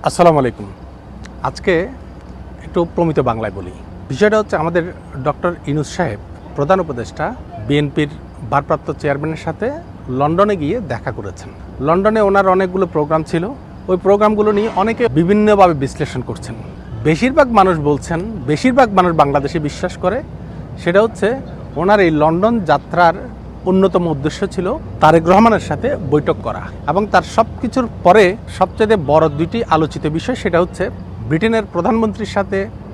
আসসালামু আলাইকুম। আজকে একটু প্রমিত বাংলায় বলি। বিষয়টা হচ্ছে আমাদের ডক্টর ইউনূস সাহেব প্রধান উপদেষ্টা বিএনপির ভারপ্রাপ্ত চেয়ারম্যানের সাথে লন্ডনে গিয়ে দেখা করেছেন। লন্ডনে ওনার অনেকগুলো প্রোগ্রাম ছিল। ওই প্রোগ্রামগুলো নিয়ে অনেকে বিভিন্নভাবে বিশ্লেষণ করছেন। বেশিরভাগ মানুষ বাংলাদেশে বিশ্বাস করে সেটা হচ্ছে ওনার এই লন্ডন যাত্রার অন্যতম উদ্দেশ্য ছিল তারেক রহমানের সাথে বৈঠক করা এবং তার সব কিছুর পরে সবচেয়ে বড় দুইটি আলোচিত বিষয় সেটা হচ্ছে ব্রিটেনের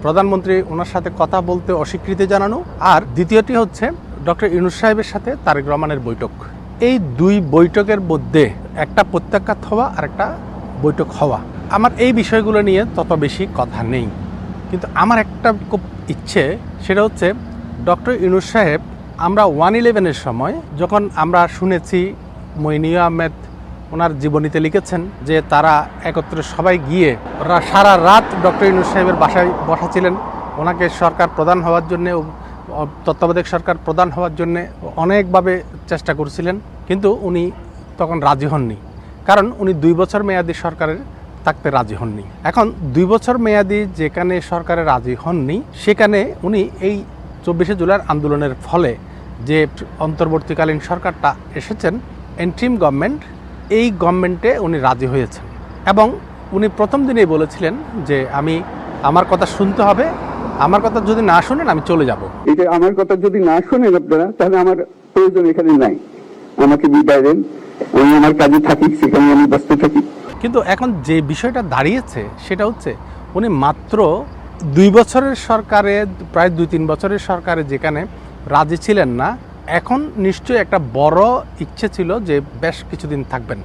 প্রধানমন্ত্রী ওনার সাথে কথা বলতে অস্বীকৃতি জানানো, আর দ্বিতীয়টি হচ্ছে ডক্টর ইউনূস সাহেবের সাথে তারেক রহমানের বৈঠক। এই দুই বৈঠকের মধ্যে একটা প্রত্যাখ্যাত হওয়া আর একটা বৈঠক হওয়া। আমার এই বিষয়গুলো নিয়ে তত বেশি কথা নেই, কিন্তু আমার একটা খুব ইচ্ছে সেটা হচ্ছে ডক্টর ইউনূস সাহেব আমরা 1/11-এর সময় যখন আমরা শুনেছি মইনুল আহমেদ ওনার জীবনীতে লিখেছেন যে তারা একত্রে সবাই গিয়ে ওরা সারা রাত ডক্টর ইউনূস সাহেবের বাসায় বসা ছিলেন, ওনাকে সরকার প্রধান হওয়ার জন্যে, তত্ত্বাবধায়ক সরকার প্রধান হওয়ার জন্যে অনেকভাবে চেষ্টা করছিলেন, কিন্তু উনি তখন রাজি হননি, কারণ উনি 2 বছর মেয়াদী সরকারের থাকতে রাজি হননি। এখন 2 বছর মেয়াদী যেখানে সরকারে রাজি হননি সেখানে উনি এই 24শে জুলাইয়ের আন্দোলনের ফলে যে অন্তর্বর্তীকালীন সরকারটা এসেছেন এন্ট্রিম গভর্নমেন্ট, এই গভর্নমেন্টে উনি রাজি হয়েছেন এবং উনি প্রথম দিনেই বলেছিলেন যে আমার কথা শুনতে হবে, আমার কথা যদি না শুনেন আমি চলে যাব। এটা আমার কথা যদি না শুনেন আপনারা, তাহলে আমার প্রয়োজন এখানে নাই, আমাকে বিদায় দেন, আমি আমার কাজে থাকি, সেখানে আমি ব্যস্ত থাকি। কিন্তু এখন যে বিষয়টা দাঁড়িয়েছে সেটা হচ্ছে উনি মাত্র 2 বছরের সরকারে, প্রায় 2-3 বছরের সরকারে যেখানে রাজি ছিলেন না, এখন নিশ্চয়ই একটা বড় ইচ্ছে ছিল যে বেশ কিছুদিন থাকবেন,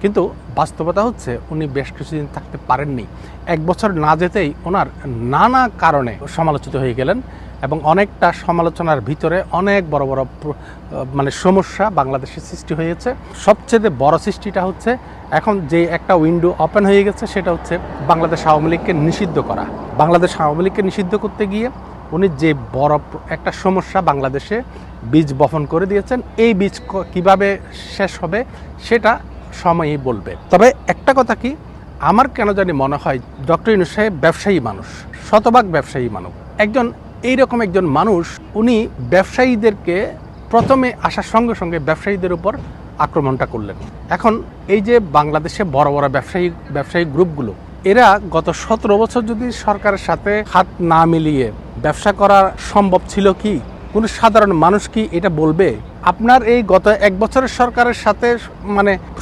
কিন্তু বাস্তবতা হচ্ছে উনি বেশ কিছুদিন থাকতে পারেননি। 1 বছর না যেতেই ওনার নানা কারণে সমালোচিত হয়ে গেলেন এবং অনেকটা সমালোচনার ভিতরে অনেক বড় বড় সমস্যা বাংলাদেশে সৃষ্টি হয়েছে। সবচেয়ে বড় সৃষ্টিটা হচ্ছে এখন যে একটা উইন্ডো ওপেন হয়ে গেছে সেটা হচ্ছে বাংলাদেশ আওয়ামী লীগকে নিষিদ্ধ করা। বাংলাদেশ আওয়ামী লীগকে নিষিদ্ধ করতে গিয়ে উনি যে বড় একটা সমস্যা বাংলাদেশে বীজ বপন করে দিয়েছেন, এই বীজ কিভাবে শেষ হবে সেটা সময়ই বলবে। তবে একটা কথা কি, আমার কেন জানি মনে হয় ডক্টর ইউনূস সাহেব ব্যবসায়ী মানুষ, শতভাগ ব্যবসায়ী মানুষ। এইরকম একজন মানুষ উনি ব্যবসায়ীদেরকে প্রথমে আসার সঙ্গে সঙ্গে ব্যবসায়ীদের উপর আক্রমণটা করলেন। এখন এই যে বাংলাদেশে বড় বড় ব্যবসায়ী গ্রুপগুলো, এরা গত 17 বছর যদি সরকারের সাথে হাত না মিলিয়ে ব্যবসা করা সম্ভব ছিল কি? কোনো সাধারণ মানুষ কি এটা বলবে? আপনার এই গত 1 বছরের সরকারের সাথে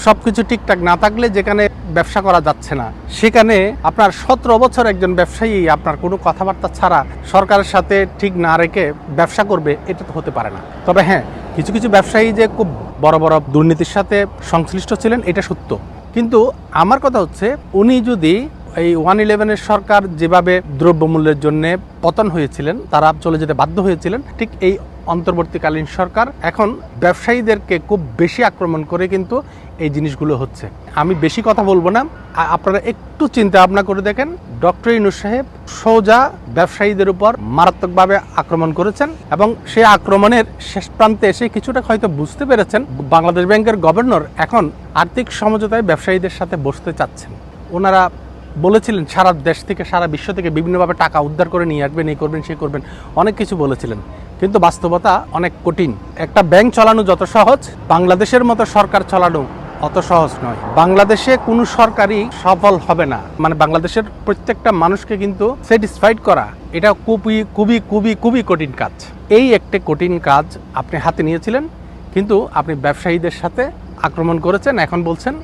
সবকিছু ঠিকঠাক না থাকলে যেখানে ব্যবসা করা যাচ্ছে না, সেখানে আপনার 17 বছর একজন ব্যবসায়ী আপনার কোনো কথাবার্তা ছাড়া সরকারের সাথে ঠিক না রেখে ব্যবসা করবে, এটা তো হতে পারে না। তবে হ্যাঁ, কিছু কিছু ব্যবসায়ী যে খুব বড় বড় দুর্নীতির সাথে সংশ্লিষ্ট ছিলেন এটা সত্য, কিন্তু আমার কথা হচ্ছে উনি যদি এই 1/11-এর সরকার যেভাবে দ্রব্যমূল্যের জন্য পতন হয়েছিলেন, তারা চলে যেতে বাধ্য হয়েছিলেন, ঠিক এই অন্তর্বর্তীকালীন সরকার এখন ব্যবসায়ীদেরকে খুব বেশি আক্রমণ করে কিন্তু এই জিনিসগুলো হচ্ছে। আমি বেশি কথা বলবো না, আপনারা একটু চিন্তা ভাবনা করে দেখেন। ডক্টর ইউনূস সাহেব সোজা ব্যবসায়ীদের উপর মারাত্মকভাবে আক্রমণ করেছেন এবং সেই আক্রমণের শেষ প্রান্তে এসে কিছুটা হয়তো বুঝতে পেরেছেন বাংলাদেশ ব্যাংকের গভর্নর এখন আর্থিক সমঝোতায় ব্যবসায়ীদের সাথে বসতে চাচ্ছেন। ওনারা বলেছিলেন সারা দেশ থেকে, সারা বিশ্ব থেকে বিভিন্নভাবে টাকা উদ্ধার করে নিয়ে আসবেন, এই করবেন সেই করবেন, অনেক কিছু বলেছিলেন, কিন্তু বাস্তবতা অনেক কঠিন। একটা ব্যাংক চালানো যত সহজ, বাংলাদেশের মতো সরকার চালানো অত সহজ নয়। বাংলাদেশে কোনো সরকারই সফল হবে না, বাংলাদেশের প্রত্যেকটা মানুষকে কিন্তু স্যাটিসফাইড করা এটা খুবই খুবই খুবই খুবই কঠিন কাজ। এই একটা কঠিন কাজ আপনি হাতে নিয়েছিলেন, কিন্তু আপনি ব্যবসায়ীদের সাথে আক্রমণ করেছেন, এখন বলছেন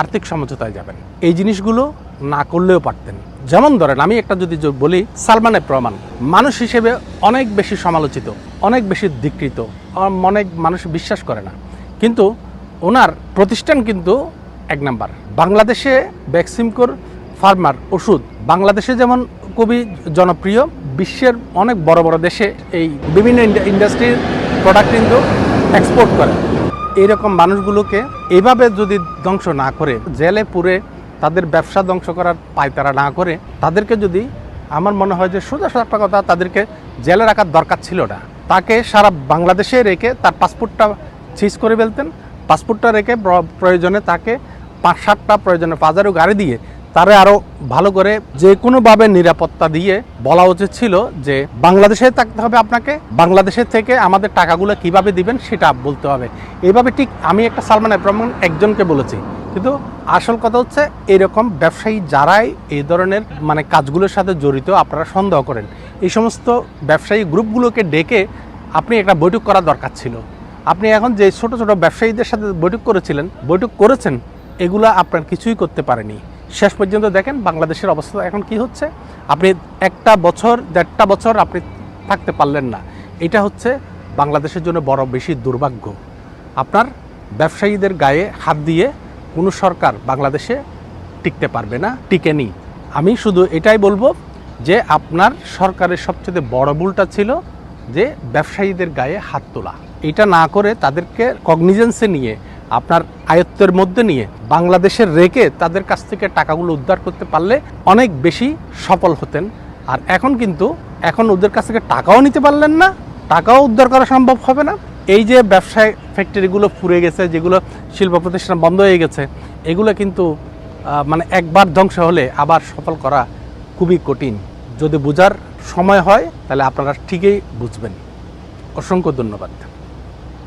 আর্থিক সমঝোতায় যাবেন। এই জিনিসগুলো না করলেও পারতেন। যেমন ধরেন, আমি একটা যদি বলি, সালমান এফ রহমান মানুষ হিসেবে অনেক বেশি সমালোচিত, অনেক বেশি ধিক্কৃত, অনেক মানুষ বিশ্বাস করে না, কিন্তু ওনার প্রতিষ্ঠান কিন্তু 1 নাম্বার। বাংলাদেশে ভ্যাক্সিমকোর ফার্মার ওষুধ বাংলাদেশে যেমন খুবই জনপ্রিয়, বিশ্বের অনেক বড় বড় দেশে এই বিভিন্ন ইন্ডাস্ট্রির প্রোডাক্ট কিন্তু এক্সপোর্ট করে। এইরকম মানুষগুলোকে এভাবে যদি ধ্বংস না করে, জেলে পুরে তাদের ব্যবসা ধ্বংস করার পায়তারা না করে, তাদেরকে যদি, আমার মনে হয় যে সোজা একটা কথা, তাদেরকে জেলে রাখার দরকার ছিল না। তাকে সারা বাংলাদেশে রেখে তার পাসপোর্টটা সিজ করে ফেলতেন, পাসপোর্টটা রেখে প্রয়োজনে তাকে 5-7টা, প্রয়োজনে 5,000 গাড়ি দিয়ে তারা আরও ভালো করে যে কোনোভাবে নিরাপত্তা দিয়ে বলা উচিত ছিল যে বাংলাদেশে থাকতে হবে আপনাকে, বাংলাদেশের থেকে আমাদের টাকাগুলো কিভাবে দিবেন সেটা বলতে হবে। এইভাবে ঠিক আমি একটা সালমান এফ রহমান একজনকে বলেছি, কিন্তু আসল কথা হচ্ছে এরকম ব্যবসায়ী যারাই এই ধরনের মানে কাজগুলোর সাথে জড়িত আপনারা সন্দেহ করেন, এই সমস্ত ব্যবসায়ী গ্রুপগুলোকে ডেকে আপনি একটা বৈঠক করা দরকার ছিল। আপনি এখন যে ছোট ছোট ব্যবসায়ীদের সাথে বৈঠক করেছেন এগুলা আপনার কিছুই করতে পারেনি। শেষ পর্যন্ত দেখেন বাংলাদেশের অবস্থা এখন কি হচ্ছে। আপনি একটা বছর 1.5 বছর আপনি থাকতে পারলেন না, এটা হচ্ছে বাংলাদেশের জন্য বড় বেশি দুর্ভাগ্য। আপনার ব্যবসায়ীদের গায়ে হাত দিয়ে কোনো সরকার বাংলাদেশে টিকতে পারবে না, টিকেনি। আমি শুধু এটাই বলবো যে আপনার সরকারের সবচেয়ে বড় ভুলটা ছিল যে ব্যবসায়ীদের গায়ে হাত তোলা। এটা না করে তাদেরকে কগনিজেন্সে নিয়ে আপনার আয়ত্তের মধ্যে নিয়ে বাংলাদেশের রেখে তাদের কাছ থেকে টাকাগুলো উদ্ধার করতে পারলে অনেক বেশি সফল হতেন। আর এখন ওদের কাছ থেকে টাকাও নিতে পারলেন না, টাকাও উদ্ধার করা সম্ভব হবে না। এই যে ব্যবসায় ফ্যাক্টরিগুলো পুড়ে গেছে, যেগুলো শিল্প প্রতিষ্ঠান বন্ধ হয়ে গেছে, এগুলো কিন্তু মানে একবার ধ্বংস হলে আবার সফল করা খুবই কঠিন। যদি বোঝার সময় হয় তাহলে আপনারা ঠিকই বুঝবেন। অসংখ্য ধন্যবাদ।